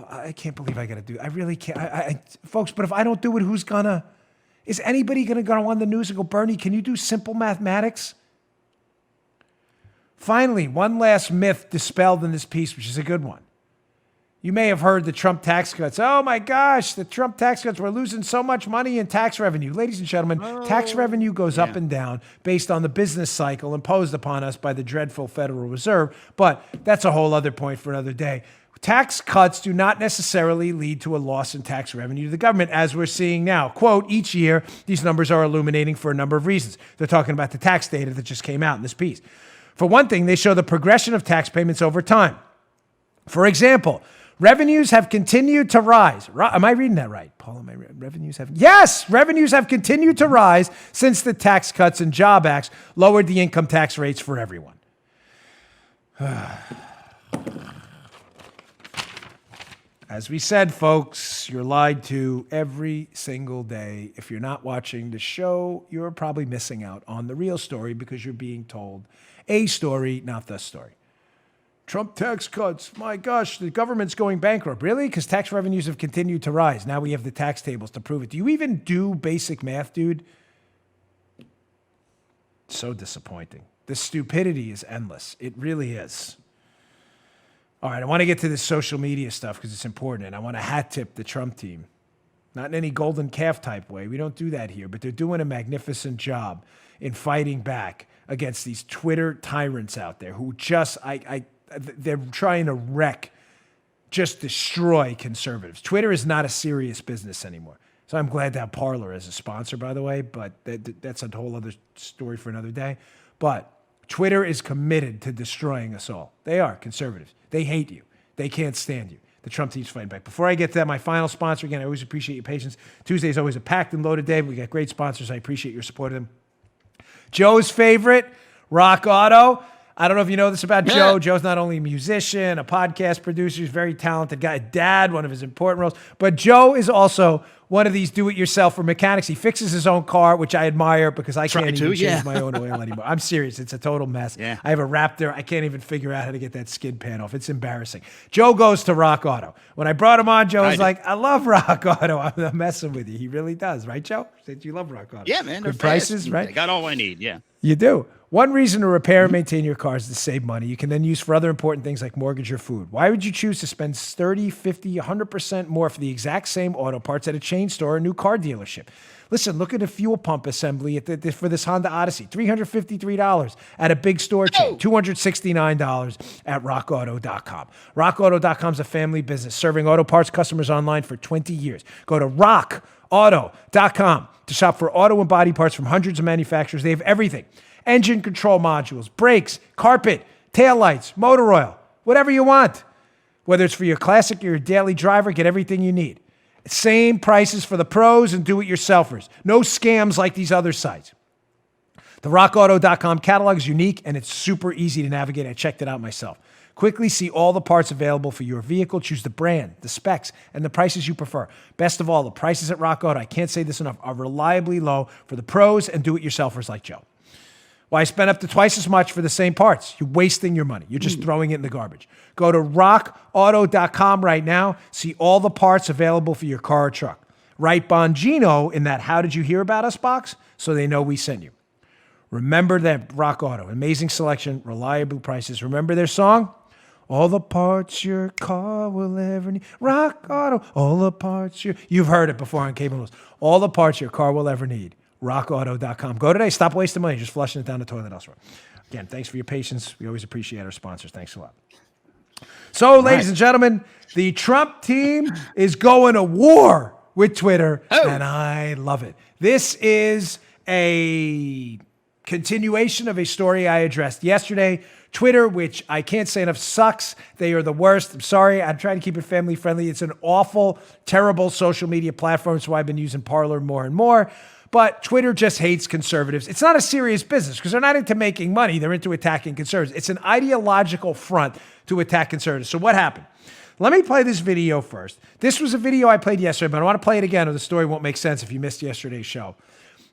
I can't believe I got to do it. I really can't. Folks, but if I don't do it, who's gonna? Is anybody going to go on the news and go, Bernie, can you do simple mathematics? Finally, one last myth dispelled in this piece, which is a good one. You may have heard the Trump tax cuts. Oh my gosh, the Trump tax cuts, we're losing so much money in tax revenue. Ladies and gentlemen, tax revenue goes up and down based on the business cycle imposed upon us by the dreadful Federal Reserve, but that's a whole other point for another day. tax cuts do not necessarily lead to a loss in tax revenue to the government, as we're seeing now. Quote, each year, these numbers are illuminating for a number of reasons. They're talking about the tax data that just came out in this piece. For one thing, they show the progression of tax payments over time. For example, revenues have continued to rise. Am I reading that right, Paul? Revenues have continued to rise since the Tax Cuts and Job Acts lowered the income tax rates for everyone. As we said, folks, you're lied to every single day. If you're not watching the show, you're probably missing out on the real story because you're being told a story, not the story. Trump tax cuts. My gosh, the government's going bankrupt. Really? Because tax revenues have continued to rise. Now we have the tax tables to prove it. Do you even do basic math, dude? So disappointing. The stupidity is endless. It really is. All right, I want to get to this social media stuff because it's important, and I want to hat tip the Trump team. Not in any golden calf type way. We don't do that here, but they're doing a magnificent job in fighting back against these Twitter tyrants out there who just, they're trying to wreck, just destroy conservatives. Twitter is not a serious business anymore. So I'm glad to have Parler as a sponsor, by the way, but that's a whole other story for another day. But Twitter is committed to destroying us all. They are conservatives. They hate you. They can't stand you. The Trump team's fighting back. Before I get to that, my final sponsor, again, I always appreciate your patience. Tuesday is always a packed and loaded day. We got great sponsors. I appreciate your support of them. Joe's favorite, Rock Auto. I don't know if you know this about Joe. Joe's not only a musician, a podcast producer, he's a very talented guy, a dad, one of his important roles. But Joe is also one of these do-it-yourselfer mechanics. He fixes his own car, which I admire because I can't even change my own oil anymore. I'm serious. It's a total mess. Yeah. I have a Raptor. I can't even figure out how to get that skid pan off. It's embarrassing. Joe goes to Rock Auto. When I brought him on, Joe was like, I love Rock Auto. I'm messing with you. He really does. Right, Joe? Said you love Rock Auto. Yeah, man. Good prices, right? I got all I need, yeah. You do. One reason to repair and maintain your car is to save money. You can then use for other important things like mortgage or food. Why would you choose to spend 30, 50, 100% more for the exact same auto parts at a chain store or a new car dealership? Listen, look at a fuel pump assembly for this Honda Odyssey. $353 at a big store chain. $269 at rockauto.com. Rockauto.com is a family business serving auto parts customers online for 20 years. Go to rockauto.com to shop for auto and body parts from hundreds of manufacturers. They have everything. Engine control modules, brakes, carpet, taillights, motor oil, whatever you want. Whether it's for your classic or your daily driver, get everything you need. Same prices for the pros and do-it-yourselfers. No scams like these other sites. The rockauto.com catalog is unique and it's super easy to navigate. I checked it out myself. Quickly see all the parts available for your vehicle. Choose the brand, the specs, and the prices you prefer. Best of all, the prices at Rock Auto, I can't say this enough, are reliably low for the pros and do-it-yourselfers like Joe. Why spend up to twice as much for the same parts? You're wasting your money. You're just throwing it in the garbage. Go to rockauto.com right now. See all the parts available for your car or truck. Write Bongino in that How Did You Hear About Us box so they know we sent you. Remember that Rock Auto. Amazing selection, reliable prices. Remember their song? All the parts your car will ever need. Rock Auto. All the parts You've heard it before on cable news. All the parts your car will ever need. rockauto.com. Go today. Stop wasting money. Just flushing it down the toilet elsewhere. Again, thanks for your patience. We always appreciate our sponsors. Thanks a lot. So, ladies and gentlemen, the Trump team is going to war with Twitter, and I love it. This is a continuation of a story I addressed yesterday. Twitter, which I can't say enough, sucks. They are the worst. I'm sorry. I'm trying to keep it family friendly. It's an awful, terrible social media platform, so I've been using Parler more and more. But Twitter just hates conservatives. It's not a serious business because they're not into making money. They're into attacking conservatives. It's an ideological front to attack conservatives. So what happened? Let me play this video first. This was a video I played yesterday, but I want to play it again or the story won't make sense if you missed yesterday's show.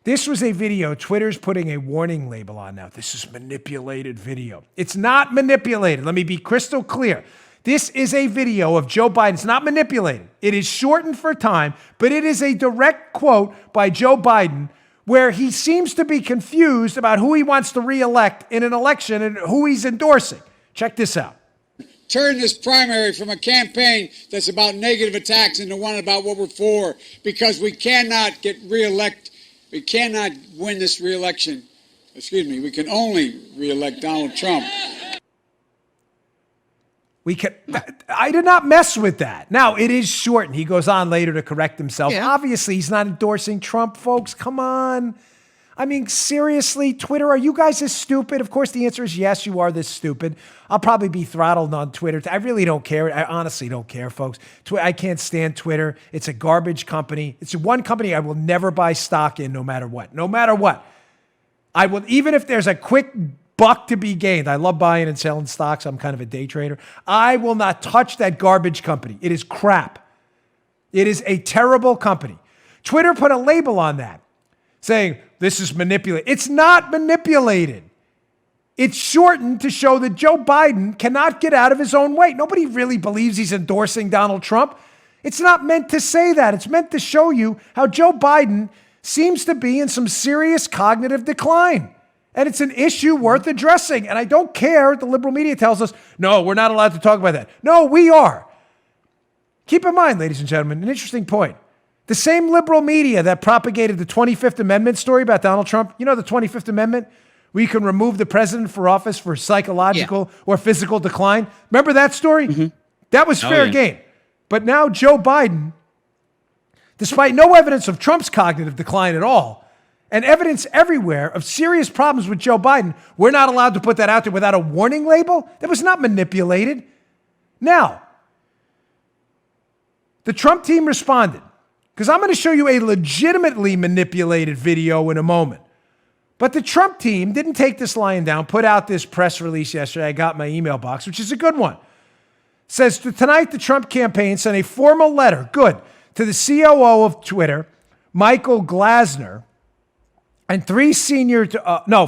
This was a video Twitter's putting a warning label on now. This is manipulated video. It's not manipulated. Let me be crystal clear. This is a video of Joe Biden. It's not manipulated. It is shortened for time, but it is a direct quote by Joe Biden where he seems to be confused about who he wants to reelect in an election and who he's endorsing. Check this out. Turn this primary from a campaign that's about negative attacks into one about what we're for, because we cannot get reelected. We cannot win this reelection. We can only reelect Donald Trump. I did not mess with that. Now, it is shortened. He goes on later to correct himself. Yeah. Obviously, he's not endorsing Trump, folks. Come on. I mean, seriously, Twitter, are you guys this stupid? Of course, the answer is yes, you are this stupid. I'll probably be throttled on Twitter. I really don't care. I honestly don't care, folks. I can't stand Twitter. It's a garbage company. It's one company I will never buy stock in no matter what. No matter what. I will, even if there's a quick buck to be gained. I love buying and selling stocks. I'm kind of a day trader. I will not touch that garbage company. It is crap. It is a terrible company. Twitter put a label on that saying this is manipulated. It's not manipulated. It's shortened to show that Joe Biden cannot get out of his own way. Nobody really believes he's endorsing Donald Trump. It's not meant to say that. It's meant to show you how Joe Biden seems to be in some serious cognitive decline. And it's an issue worth addressing. And I don't care. The liberal media tells us, no, we're not allowed to talk about that. No, we are. Keep in mind, ladies and gentlemen, an interesting point. The same liberal media that propagated the 25th Amendment story about Donald Trump, you know, the 25th Amendment, where you can remove the president for office for psychological or physical decline. Remember that story? Mm-hmm. That was fair game. But now Joe Biden, despite no evidence of Trump's cognitive decline at all, and evidence everywhere of serious problems with Joe Biden, we're not allowed to put that out there without a warning label? That was not manipulated. Now, the Trump team responded, because I'm going to show you a legitimately manipulated video in a moment. But the Trump team didn't take this lying down, put out this press release yesterday. I got in my email box, which is a good one. Says, tonight the Trump campaign sent a formal letter, to the COO of Twitter, Michael Glasner, and three senior,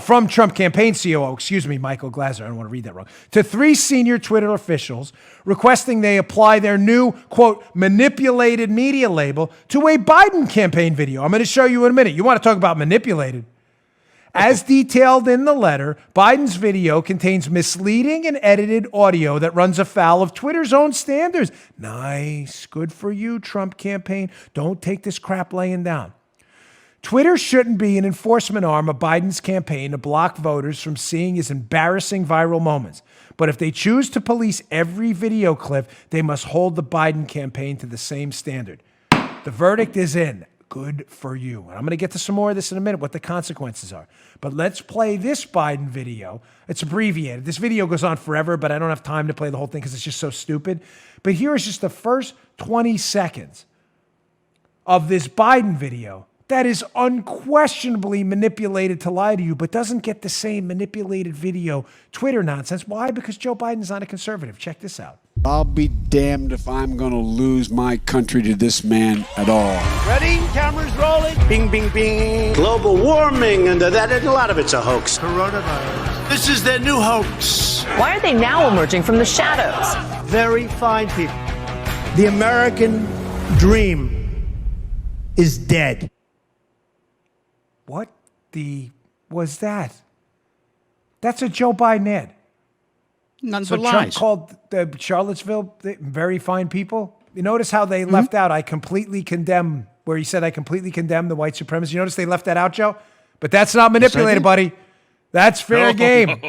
from Trump campaign COO, Michael Glasner, I don't want to read that wrong, to three senior Twitter officials requesting they apply their new, quote, manipulated media label to a Biden campaign video. I'm going to show you in a minute. You want to talk about manipulated? As detailed in the letter, Biden's video contains misleading and edited audio that runs afoul of Twitter's own standards. Nice. Good for you, Trump campaign. Don't take this crap laying down. Twitter shouldn't be an enforcement arm of Biden's campaign to block voters from seeing his embarrassing viral moments. But if they choose to police every video clip, they must hold the Biden campaign to the same standard. The verdict is in. Good for you. And I'm going to get to some more of this in a minute, what the consequences are. But let's play this Biden video. It's abbreviated. This video goes on forever, but I don't have time to play the whole thing because it's just so stupid. But here is just the first 20 seconds of this Biden video that is unquestionably manipulated to lie to you, but doesn't get the same manipulated video Twitter nonsense. Why? Because Joe Biden's not a conservative. Check this out. I'll be damned if I'm going to lose my country to this man at all. Ready? Cameras rolling. Bing, bing, bing. Global warming, and a lot of it's a hoax. Coronavirus. This is their new hoax. Why are they now emerging from the shadows? Very fine people. The American dream is dead. What was that? That's a Joe Biden ad. None So but Trump lies. called the Charlottesville very fine people. You notice how they left out, I completely condemn, where he said, I completely condemn the white supremacists. You notice they left that out, Joe? But that's not manipulated, buddy. That's fair game.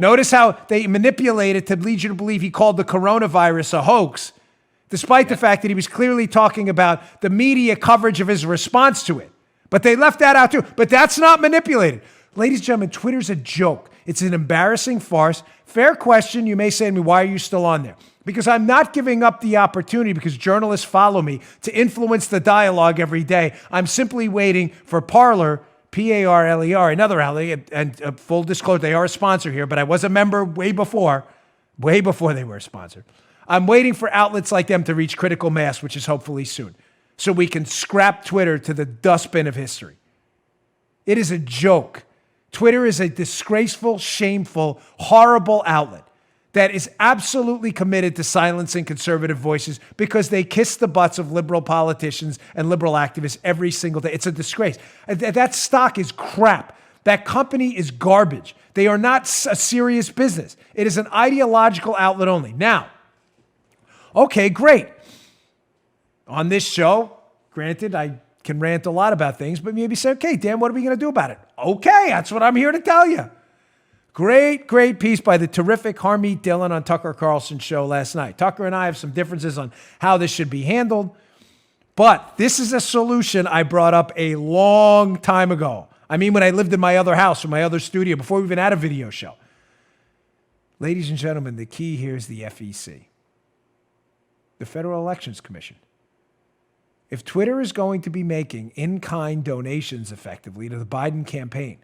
Notice how they manipulated to lead you to believe he called the coronavirus a hoax, despite the fact that he was clearly talking about the media coverage of his response to it. But they left that out too. But that's not manipulated. Ladies and gentlemen, Twitter's a joke. It's an embarrassing farce. Fair question. You may say to me, why are you still on there? Because I'm not giving up the opportunity because journalists follow me to influence the dialogue every day. I'm simply waiting for Parler, Parler, another outlet, and full disclosure, they are a sponsor here, but I was a member way before they were a sponsor. I'm waiting for outlets like them to reach critical mass, which is hopefully soon, so we can scrap Twitter to the dustbin of history. It is a joke. Twitter is a disgraceful, shameful, horrible outlet that is absolutely committed to silencing conservative voices because they kiss the butts of liberal politicians and liberal activists every single day. It's a disgrace. That stock is crap. That company is garbage. They are not a serious business. It is an ideological outlet only. Now, okay, great. On this show, granted, I can rant a lot about things, but maybe say, okay, Dan, what are we going to do about it? Okay, that's what I'm here to tell you. Great piece by the terrific Harmeet Dillon on Tucker Carlson's show last night. Tucker and I have some differences on how this should be handled, but this is a solution I brought up a long time ago. I mean, when I lived in my other house or my other studio, before we even had a video show. Ladies and gentlemen, the key here is the FEC, the Federal Elections Commission. If Twitter is going to be making in-kind donations effectively to the Biden campaign,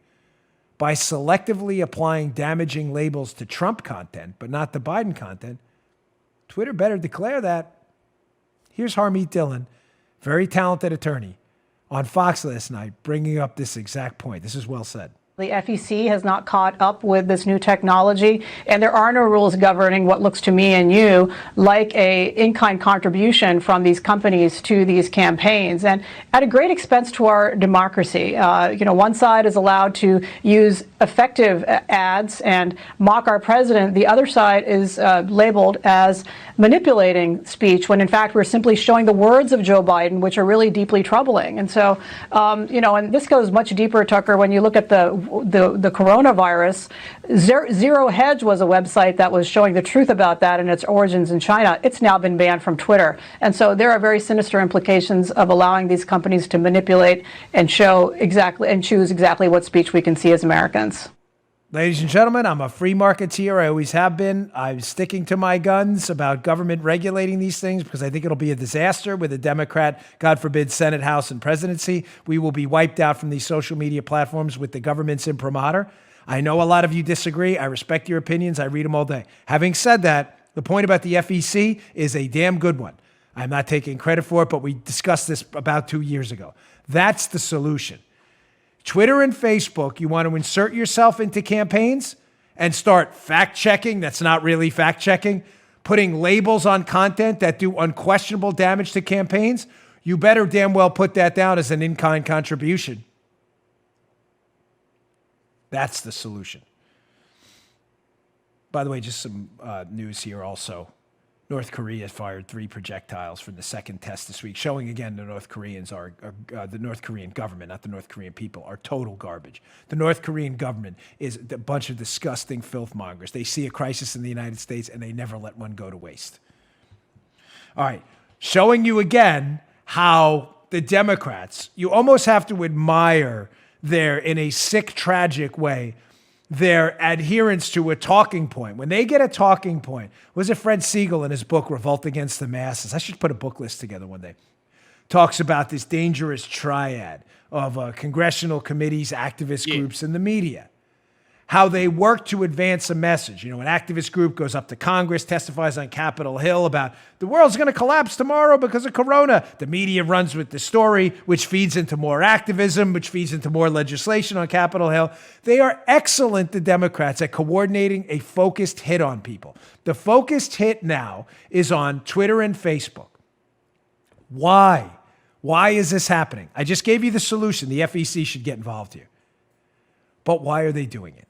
by selectively applying damaging labels to Trump content, but not to Biden content, Twitter better declare that. Here's Harmeet Dillon, very talented attorney, on Fox last night, bringing up this exact point. This is well said. The FEC has not caught up with this new technology, and there are no rules governing what looks to me and you like a in-kind contribution from these companies to these campaigns, and at a great expense to our democracy. One side is allowed to use effective ads and mock our president. The other side is labeled as manipulating speech, when in fact we're simply showing the words of Joe Biden, which are really deeply troubling. And so, and this goes much deeper, Tucker, when you look at the coronavirus. Zero Hedge was a website that was showing the truth about that and its origins in China. It's now been banned from Twitter. And so there are very sinister implications of allowing these companies to manipulate and show exactly and choose exactly what speech we can see as Americans. Ladies and gentlemen, I'm a free marketeer. I always have been. I'm sticking to my guns about government regulating these things because I think it'll be a disaster with a Democrat, God forbid, Senate, House, and presidency. We will be wiped out from these social media platforms with the government's imprimatur. I know a lot of you disagree. I respect your opinions. I read them all day. Having said that, the point about the FEC is a damn good one. I'm not taking credit for it, but we discussed this about 2 years ago. That's the solution. Twitter and Facebook, you want to insert yourself into campaigns and start fact-checking that's not really fact-checking, putting labels on content that do unquestionable damage to campaigns, you better damn well put that down as an in-kind contribution. That's the solution. By the way, just some news here also. North Korea fired 3 projectiles from the second test this week, showing again the North Koreans are the North Korean government, not the North Korean people, are total garbage. The North Korean government is a bunch of disgusting filthmongers. They see a crisis in the United States and they never let one go to waste. All right, showing you again how the Democrats, you almost have to admire their, in a sick, tragic way, their adherence to a talking point. When they get a talking point, was it Fred Siegel in his book, Revolt Against the Masses? I should put a book list together one day. Talks about this dangerous triad of congressional committees, activist groups, and the media. How they work to advance a message. You know, an activist group goes up to Congress, testifies on Capitol Hill about the world's going to collapse tomorrow because of Corona. The media runs with the story, which feeds into more activism, which feeds into more legislation on Capitol Hill. They are excellent, the Democrats, at coordinating a focused hit on people. The focused hit now is on Twitter and Facebook. Why? Why is this happening? I just gave you the solution. The FEC should get involved here. But why are they doing it?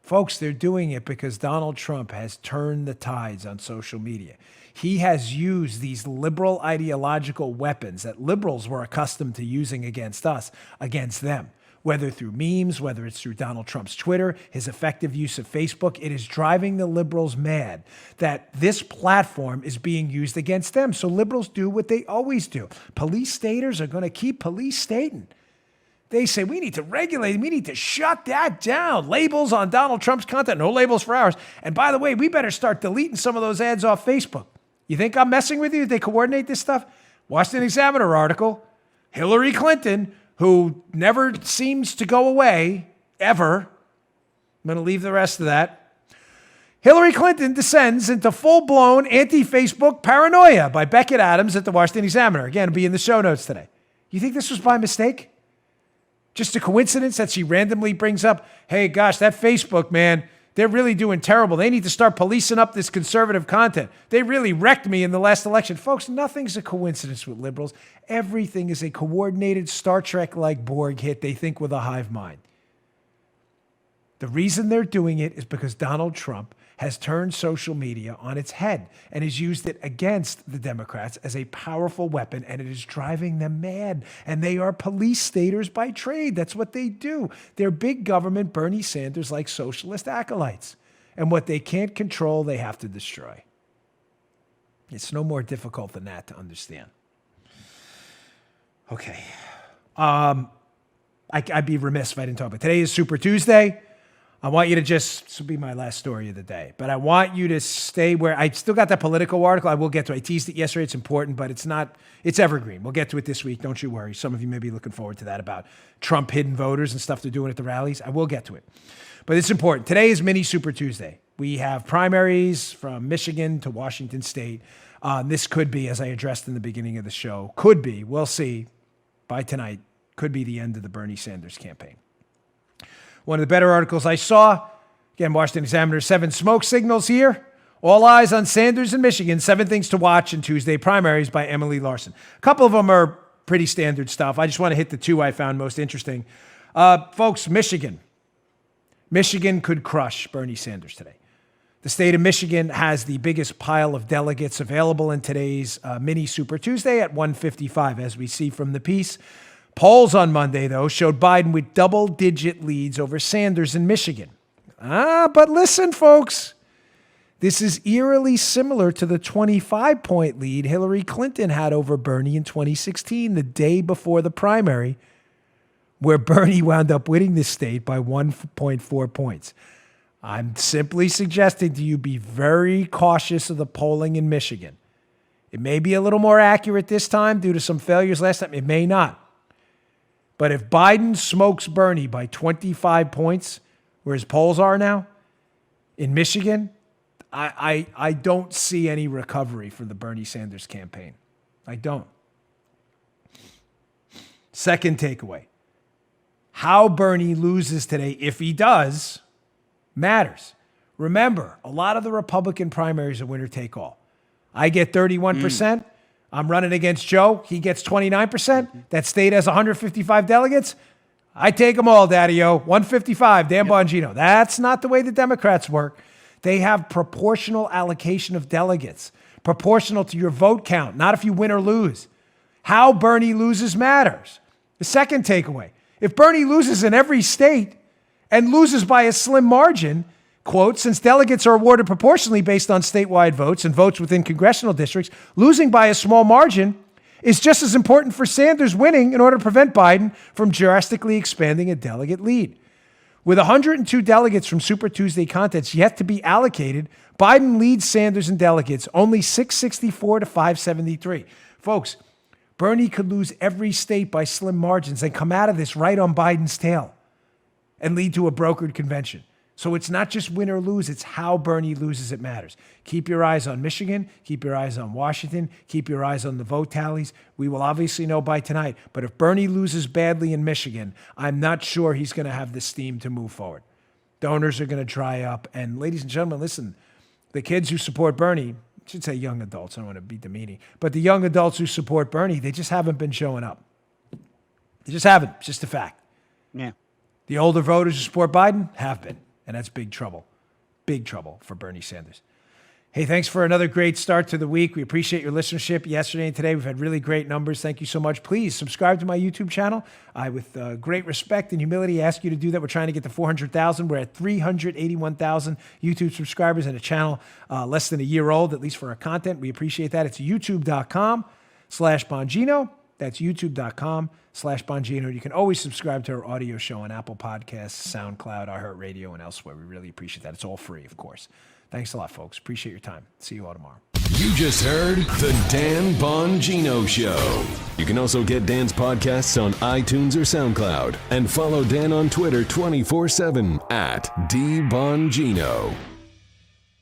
Folks, they're doing it because Donald Trump has turned the tides on social media. He has used these liberal ideological weapons that liberals were accustomed to using against us, against them. Whether through memes, whether it's through Donald Trump's Twitter, his effective use of Facebook, it is driving the liberals mad that this platform is being used against them. So liberals do what they always do. Police staters are going to keep police stating. They say, we need to regulate, we need to shut that down. Labels on Donald Trump's content, no labels for ours. And by the way, we better start deleting some of those ads off Facebook. You think I'm messing with you? They coordinate this stuff? Washington Examiner article, Hillary Clinton, who never seems to go away, ever. I'm going to leave the rest of that. Hillary Clinton descends into full-blown anti-Facebook paranoia by Beckett Adams at the Washington Examiner. Again, it'll be in the show notes today. You think this was by mistake? Just a coincidence that she randomly brings up, hey, gosh, that Facebook, man, they're really doing terrible. They need to start policing up this conservative content. They really wrecked me in the last election. Folks, nothing's a coincidence with liberals. Everything is a coordinated Star Trek-like Borg hit. They think with a hive mind. The reason they're doing it is because Donald Trump has turned social media on its head and has used it against the Democrats as a powerful weapon, and it is driving them mad. And they are police staters by trade. That's what they do. They're big government Bernie Sanders like socialist acolytes. And what they can't control, they have to destroy. It's no more difficult than that to understand. Okay. I'd be remiss if I didn't talk about it. Today is Super Tuesday. I want you to this will be my last story of the day, but I want you to stay where I still got that Politico article. I will get to it. I teased it yesterday. It's important, but it's evergreen. We'll get to it this week. Don't you worry. Some of you may be looking forward to that about Trump hidden voters and stuff they're doing at the rallies. I will get to it, but it's important. Today is mini Super Tuesday. We have primaries from Michigan to Washington State. This could be, as I addressed in the beginning of the show, we'll see by tonight, could be the end of the Bernie Sanders campaign. One of the better articles I saw, again, Washington Examiner, 7 smoke signals here. All eyes on Sanders in Michigan, 7 things to watch in Tuesday primaries by Emily Larson. A couple of them are pretty standard stuff. I just want to hit the 2 I found most interesting. Folks, Michigan. Michigan could crush Bernie Sanders today. The state of Michigan has the biggest pile of delegates available in today's mini Super Tuesday at 155, as we see from the piece. Polls on Monday, though, showed Biden with double-digit leads over Sanders in Michigan. But listen, folks. This is eerily similar to the 25-point lead Hillary Clinton had over Bernie in 2016, the day before the primary, where Bernie wound up winning the state by 1.4 points. I'm simply suggesting to you be very cautious of the polling in Michigan. It may be a little more accurate this time due to some failures last time. It may not. But if Biden smokes Bernie by 25 points, where his polls are now, in Michigan, I don't see any recovery for the Bernie Sanders campaign. I don't. Second takeaway. How Bernie loses today, if he does, matters. Remember, a lot of the Republican primaries are winner take all. I get 31%. I'm running against Joe. He gets 29%. That state has 155 delegates. I take them all, Daddy-O. 155, Dan Bongino. That's not the way the Democrats work. They have proportional allocation of delegates, proportional to your vote count, not if you win or lose. How Bernie loses matters. The second takeaway, if Bernie loses in every state and loses by a slim margin, quote, since delegates are awarded proportionally based on statewide votes and votes within congressional districts, losing by a small margin is just as important for Sanders winning in order to prevent Biden from drastically expanding a delegate lead. With 102 delegates from Super Tuesday contests yet to be allocated, Biden leads Sanders in delegates only 664 to 573. Folks, Bernie could lose every state by slim margins and come out of this right on Biden's tail and lead to a brokered convention. So it's not just win or lose, it's how Bernie loses that matters. Keep your eyes on Michigan, keep your eyes on Washington, keep your eyes on the vote tallies. We will obviously know by tonight, but if Bernie loses badly in Michigan, I'm not sure he's going to have the steam to move forward. Donors are going to dry up, and ladies and gentlemen, listen, the kids who support Bernie, I should say young adults, I don't want to be demeaning, but the young adults who support Bernie, they just haven't been showing up. They just haven't, it's just a fact. Yeah. The older voters who support Biden have been. And that's big trouble for Bernie Sanders. Hey, thanks for another great start to the week. We appreciate your listenership yesterday and today. We've had really great numbers. Thank you so much. Please subscribe to my YouTube channel. I, with great respect and humility, ask you to do that. We're trying to get to 400,000. We're at 381,000 YouTube subscribers and a channel less than a year old, at least for our content. We appreciate that. It's youtube.com/Bongino. That's youtube.com/Bongino. You can always subscribe to our audio show on Apple Podcasts, SoundCloud, iHeartRadio, and elsewhere. We really appreciate that. It's all free, of course. Thanks a lot, folks. Appreciate your time. See you all tomorrow. You just heard The Dan Bongino Show. You can also get Dan's podcasts on iTunes or SoundCloud. And follow Dan on Twitter 24/7 @DBongino.